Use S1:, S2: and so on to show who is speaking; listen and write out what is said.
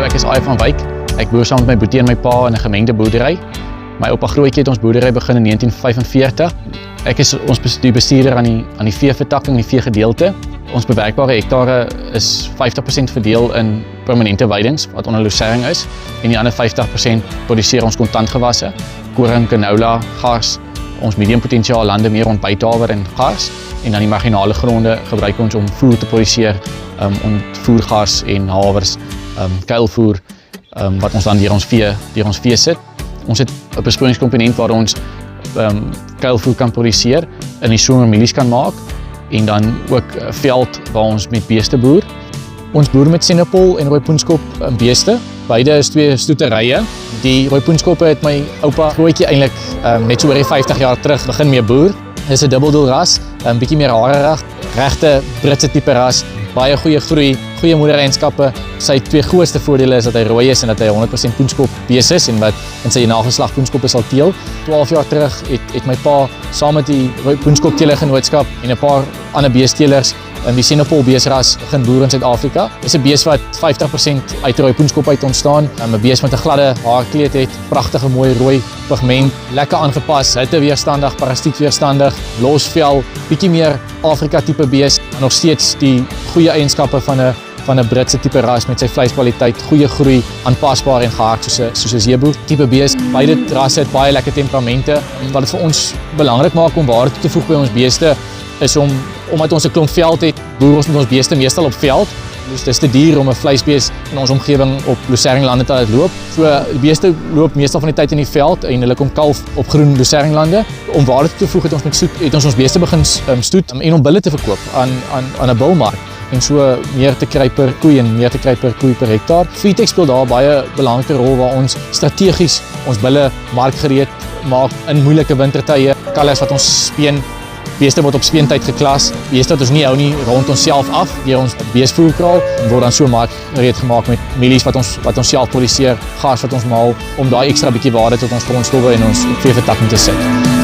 S1: ek is Aai van Wyk. Ek boer saam met my boetie en my pa in 'n gemengde boerdery. My oupa Grootjie het ons boerdery begin in 1945. Ek is die bestuurder aan die veevertakking, die veegedeelte. Ons bewerkbare hektare is 50% verdeel in permanente weidings wat onder losering is en die ander 50% produseer ons kontantgewasse, koring, canola, gars, ons medium potensiaal lande meer ontbythaver en gars en dan die marginale gronde gebruik ons om voer te produseer, ontvoergas en hawers, kuilvoer wat ons dan deur ons vee sit. Ons het 'n besproeiingskomponent waar ons kuilvoer kan produseer, in die somer mielies kan maak en dan ook veld waar ons met beeste boer. Ons boer met Senepol en rooipoenskop beeste. Beide is 2 stoeterye. Die rooipoenskoppe het my oupa Grootjie eintlik net so oor die 50 jaar terug begin mee boer. Dis 'n dubbeldoel ras, 'n bietjie meer harerig, regte Britse tipe ras, baie goeie groei, goeie moedereienskappe. Sy 2 grootste voordele is dat hy rooi is en dat hy 100% poenskop bees is en wat in sy nageslag poenskoppe sal teel. 12 jaar terug het my pa saam met die poenskopteelergenootskap en 'n paar ander beesteelers die Senepol beesras begin boer in Suid-Afrika. Dis 'n bees wat 50% uit rooi poenskop uit ontstaan. 'n Bees met 'n gladde haarkleed het, pragtige mooi rooi pigment, lekker aangepas, hitteweerstandig, parasietweerstandig, los vel, bietjie meer Afrika tipe bees, nog steeds die goeie eienskappe van 'n Britse tipe ras met sy vleiskwaliteit, goeie groei, aanpasbaar en gehard soos 'n zeeboer tipe bees. Beide rasse het baie lekker temperamente. Wat dit vir ons belangrik maak om waarde toe te voeg by ons beeste is omdat ons 'n klomp veld het, boer ons met ons beeste meestal op veld. Dus dis te duur om 'n vleisbees in ons omgewing op loseringslande te laat loop. So die beeste loop meestal van die tyd in die veld en hulle kom kalf op groen loseringslande. Om waarde toe te voeg het ons beeste begin stoet en om bulle te verkoop aan 'n bulmark. En so meer te kry per koei en meer te kry per koei per hektaar. Feedtech speel daar baie belangrike rol waar ons strategies ons bulle markgereed maak in moeilike wintertye. Kalvers wat ons speen, beeste word op speentyd geklas. Beeste wat ons nie hou nie rond onsself af deur ons beesvoerkraal word dan so markgereed gemaak met mielies wat ons self produseer, gas wat ons maal om daai ekstra bietjie waarde tot ons grondstowwe en ons veevertakking te sit.